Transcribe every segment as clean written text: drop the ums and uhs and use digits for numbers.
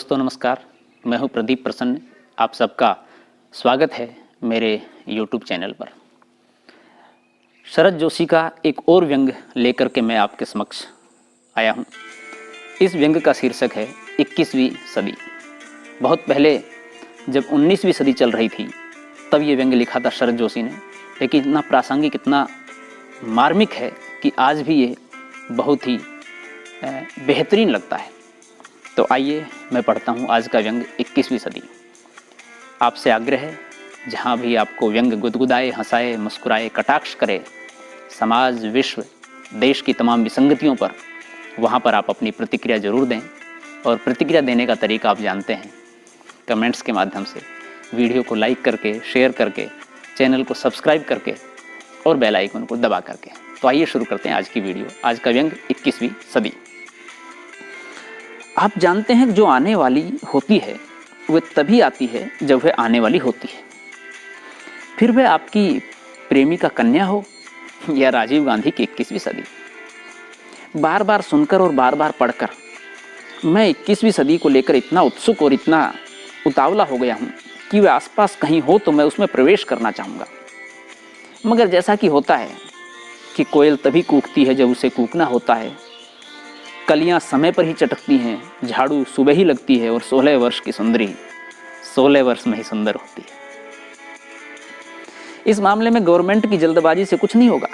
दोस्तों नमस्कार, मैं हूं प्रदीप प्रसन्न। आप सबका स्वागत है मेरे YouTube चैनल पर। शरद जोशी का एक और व्यंग लेकर के मैं आपके समक्ष आया हूं। इस व्यंग का शीर्षक है 21वीं सदी। बहुत पहले जब 19वीं सदी चल रही थी तब ये व्यंग लिखा था शरद जोशी ने, लेकिन इतना प्रासंगिक, इतना मार्मिक है कि आज भी ये बहुत ही बेहतरीन लगता है। तो आइए मैं पढ़ता हूँ आज का व्यंग 21वीं सदी। आपसे आग्रह है, जहाँ भी आपको व्यंग गुदगुदाए, हंसाए, मुस्कुराए, कटाक्ष करे समाज, विश्व, देश की तमाम विसंगतियों पर, वहाँ पर आप अपनी प्रतिक्रिया जरूर दें। और प्रतिक्रिया देने का तरीका आप जानते हैं, कमेंट्स के माध्यम से, वीडियो को लाइक करके, शेयर करके, चैनल को सब्सक्राइब करके और बेल आइकन को दबा करके। तो आइए शुरू करते हैं आज की वीडियो। आज का व्यंग 21वीं सदी। आप जानते हैं कि जो आने वाली होती है वह तभी आती है जब वह आने वाली होती है। फिर वह आपकी प्रेमिका कन्या हो या राजीव गांधी की 21वीं सदी। बार बार सुनकर और बार बार पढ़कर मैं 21वीं सदी को लेकर इतना उत्सुक और इतना उतावला हो गया हूँ कि वह आसपास कहीं हो तो मैं उसमें प्रवेश करना चाहूँगा। मगर जैसा कि होता है कि कोयल तभी कूकती है जब उसे कूकना होता है, कलियां समय पर ही चटकती हैं, झाड़ू सुबह ही लगती है और 16 वर्ष की सुंदरी 16 वर्ष में ही सुंदर होती है। इस मामले में गवर्नमेंट की जल्दबाजी से कुछ नहीं होगा।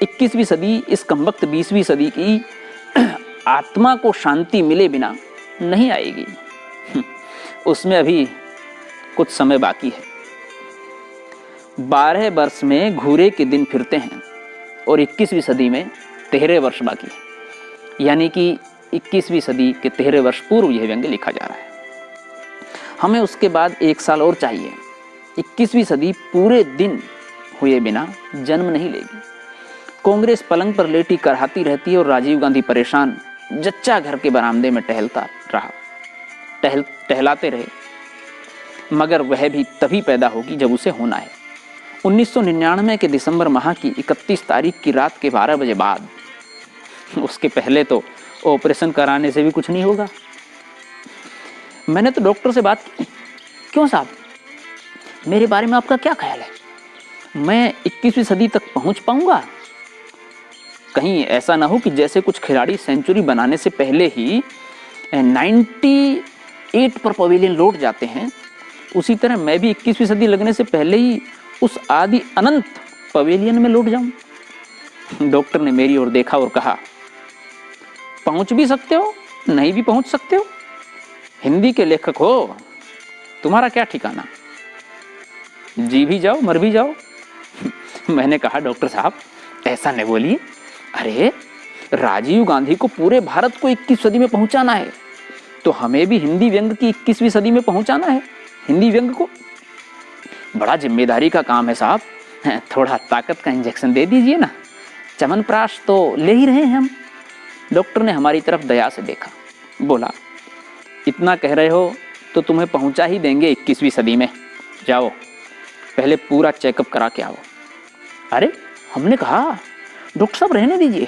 21वीं सदी इस कमबख्त 20वीं सदी की आत्मा को शांति मिले बिना नहीं आएगी। उसमें अभी कुछ समय बाकी है। 12 वर्ष में घूरे के दिन फिरते हैं और 21वीं सदी में 13 वर्ष बाकी है। यानी कि 21वीं सदी के 13 वर्ष पूर्व यह व्यंग लिखा जा रहा है। हमें उसके बाद 1 साल और चाहिए। 21वीं सदी पूरे दिन हुए बिना जन्म नहीं लेगी। कांग्रेस पलंग पर लेटी करहाती रहती है और राजीव गांधी परेशान जच्चा घर के बरामदे में टहलाते रहे। मगर वह भी तभी पैदा होगी जब उसे होना है। 1999 के दिसंबर माह की 31 तारीख की रात के 12 बजे बाद, उसके पहले तो ऑपरेशन कराने से भी कुछ नहीं होगा। मैंने तो डॉक्टर से बात की, क्यों साहब, मेरे बारे में आपका क्या ख्याल है? मैं 21वीं सदी तक पहुंच पाऊंगा? कहीं ऐसा ना हो कि जैसे कुछ खिलाड़ी सेंचुरी बनाने से पहले ही 98 पर पवेलियन लौट जाते हैं, उसी तरह मैं भी 21वीं सदी लगने से पहले ही उस आदि अनंत पवेलियन में लौट जाऊं। डॉक्टर ने मेरी ओर देखा और कहा, पहुंच भी सकते हो, नहीं भी पहुंच सकते हो। हिंदी के लेखक हो, तुम्हारा क्या ठिकाना, जी भी जाओ मर भी जाओ। मैंने कहा, डॉक्टर साहब ऐसा नहीं बोलिए। अरे राजीव गांधी को पूरे भारत को 21वीं सदी में पहुंचाना है, तो हमें भी हिंदी व्यंग की 21वीं सदी में पहुंचाना है। हिंदी व्यंग को बड़ा जिम्मेदारी का काम है साहब। थोड़ा ताकत का इंजेक्शन दे दीजिए ना, च्यवनप्राश तो ले ही रहे हैं हम। डॉक्टर ने हमारी तरफ दया से देखा, बोला, इतना कह रहे हो तो तुम्हें पहुंचा ही देंगे 21वीं सदी में। जाओ पहले पूरा चेकअप करा के आओ। अरे हमने कहा, डॉक्टर साहब रहने दीजिए,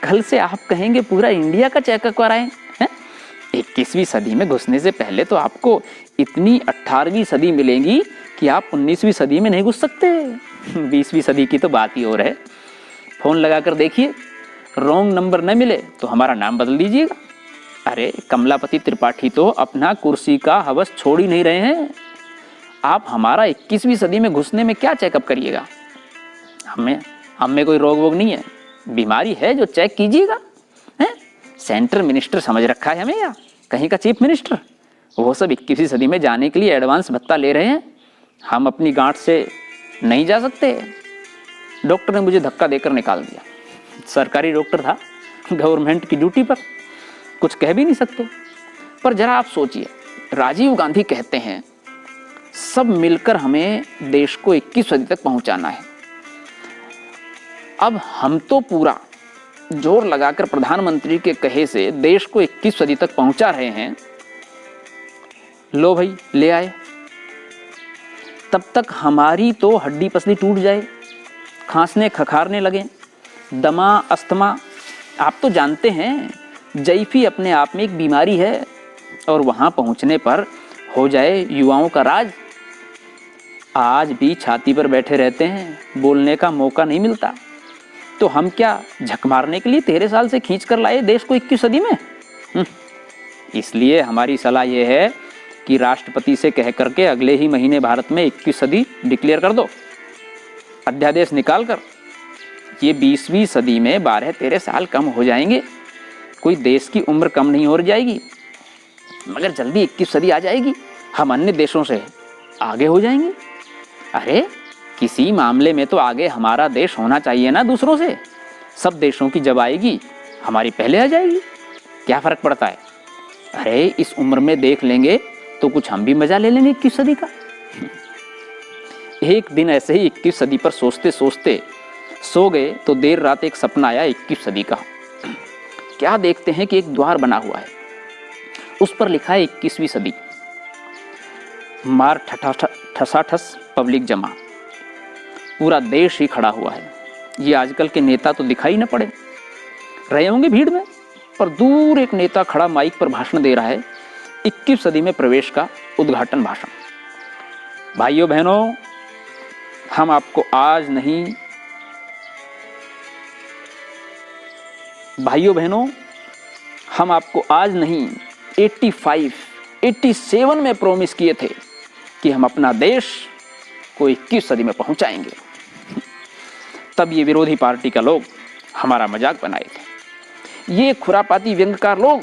कल से आप कहेंगे पूरा इंडिया का चेकअप कराएं। 21वीं सदी में घुसने से पहले तो आपको इतनी 18वीं सदी मिलेगी कि आप 19वीं सदी में नहीं घुस सकते। 20वीं सदी की तो बात ही और है। फोन लगा कर देखिए, रॉन्ग नंबर न मिले तो हमारा नाम बदल दीजिएगा। अरे कमलापति त्रिपाठी तो अपना कुर्सी का हवस छोड़ ही नहीं रहे हैं। आप हमारा 21वीं सदी में घुसने में क्या चेकअप करिएगा? हमें कोई रोग वोग नहीं है, बीमारी है जो चेक कीजिएगा। सेंट्रल मिनिस्टर समझ रखा है हमें, या कहीं का चीफ मिनिस्टर? वो सब 21वीं सदी में जाने के लिए एडवांस भत्ता ले रहे हैं। हम अपनी गांठ से नहीं जा सकते। डॉक्टर ने मुझे धक्का देकर निकाल दिया। सरकारी डॉक्टर था, गवर्नमेंट की ड्यूटी पर, कुछ कह भी नहीं सकते। पर जरा आप सोचिए, राजीव गांधी कहते हैं सब मिलकर हमें देश को 21वीं सदी तक पहुंचाना है। अब हम तो पूरा जोर लगाकर प्रधानमंत्री के कहे से देश को 21वीं सदी तक पहुंचा रहे हैं। लो भाई ले आए, तब तक हमारी तो हड्डी पसली टूट जाए, खांसने खखारने लगे, दमा, अस्थमा। आप तो जानते हैं जैफी अपने आप में एक बीमारी है। और वहाँ पहुँचने पर हो जाए युवाओं का राज। आज भी छाती पर बैठे रहते हैं, बोलने का मौका नहीं मिलता। तो हम क्या झक मारने के लिए 13 साल से खींच कर लाए देश को 21 सदी में? इसलिए हमारी सलाह यह है कि राष्ट्रपति से कह करके अगले ही महीने भारत में 21 सदी डिक्लेयर कर दो, अध्यादेश निकाल कर। ये 20वीं सदी में 12-13 साल कम हो जाएंगे, कोई देश की उम्र कम नहीं हो जाएगी, मगर जल्दी 21 सदी आ जाएगी, हम अन्य देशों से आगे हो जाएंगे। अरे किसी मामले में तो आगे हमारा देश होना चाहिए ना दूसरों से। सब देशों की जब आएगी हमारी पहले आ जाएगी, क्या फर्क पड़ता है? अरे इस उम्र में देख लेंगे तो कुछ हम भी मजा ले लेंगे 21 सदी का। एक दिन ऐसे ही 21 सदी पर सोचते सोचते सो गए तो देर रात एक सपना आया 21 सदी का। क्या देखते हैं कि एक द्वार बना हुआ है, उस पर लिखा है 21वीं सदी। मार ठसाठस पब्लिक जमा, पूरा देश ही खड़ा हुआ है। ये आजकल के नेता तो दिखाई न पड़े रहे होंगे भीड़ में, पर दूर एक नेता खड़ा माइक पर भाषण दे रहा है, 21 सदी में प्रवेश का उद्घाटन भाषण। भाइयों बहनों, हम आपको आज नहीं 87 में प्रॉमिस किए थे कि हम अपना देश को 21 सदी में पहुंचाएंगे। तब ये विरोधी पार्टी का लोग हमारा मजाक बनाए थे। ये खुरापाती व्यंग्यकार लोग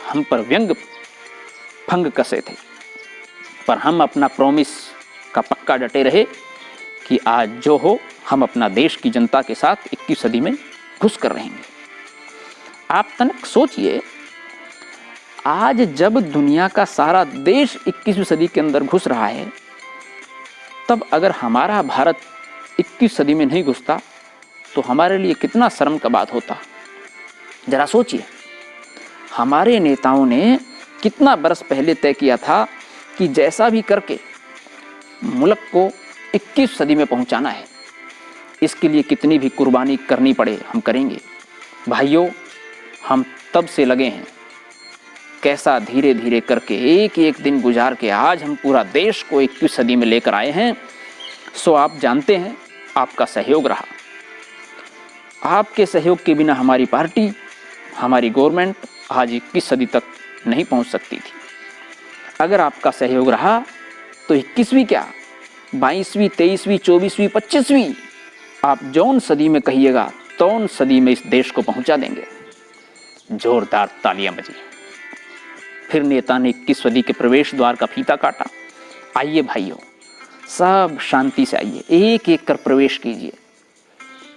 हम पर व्यंग फंग कसे थे, पर हम अपना प्रॉमिस का पक्का डटे रहे कि आज जो हो हम अपना देश की जनता के साथ 21 सदी में घुस कर रहेंगे। आप तनिक सोचिए, आज जब दुनिया का सारा देश 21वीं सदी के अंदर घुस रहा है, तब अगर हमारा भारत 21 सदी में नहीं घुसता तो हमारे लिए कितना शर्म का बात होता। जरा सोचिए, हमारे नेताओं ने कितना बरस पहले तय किया था कि जैसा भी करके मुल्क को 21 सदी में पहुंचाना है, इसके लिए कितनी भी कुर्बानी करनी पड़े हम करेंगे। भाइयों, हम तब से लगे हैं, कैसा धीरे धीरे करके एक एक दिन गुजार के आज हम पूरा देश को 21 सदी में लेकर आए हैं। सो आप जानते हैं, आपका सहयोग रहा। आपके सहयोग के बिना हमारी पार्टी, हमारी गवर्नमेंट आज 21 सदी तक नहीं पहुंच सकती थी। अगर आपका सहयोग रहा तो 21वीं क्या, 22वीं, 23वीं, 24वीं, 25वीं, आप जौन सदी में कहिएगा तौन सदी में इस देश को पहुंचा देंगे। जोरदार तालियां बजी। फिर नेता ने 21 सदी के प्रवेश द्वार का फीता काटा। आइए भाइयों, सब शांति से आइए, एक एक कर प्रवेश कीजिए।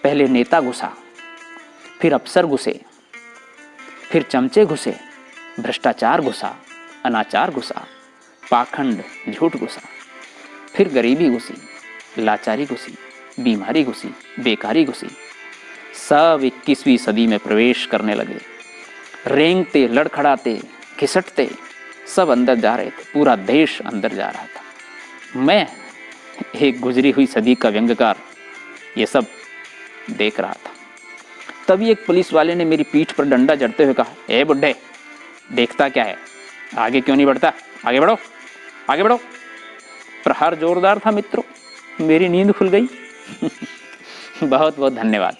पहले नेता घुसा, फिर अफसर घुसे, फिर चमचे घुसे, भ्रष्टाचार घुसा, अनाचार घुसा, पाखंड झूठ घुसा, फिर गरीबी घुसी, लाचारी घुसी, बीमारी घुसी, बेकारी घुसी। सब 21वीं सदी में प्रवेश करने लगे। रेंगते, लड़खड़ाते, घिसटते सब अंदर जा रहे थे। पूरा देश अंदर जा रहा था। मैं एक गुजरी हुई सदी का व्यंग्यकार ये सब देख रहा था। तभी एक पुलिस वाले ने मेरी पीठ पर डंडा जड़ते हुए कहा, ए बुड्ढे, देखता क्या है, आगे क्यों नहीं बढ़ता, आगे बढ़ो, आगे बढ़ो। प्रहार जोरदार था मित्रों, मेरी नींद खुल गई। बहुत बहुत धन्यवाद।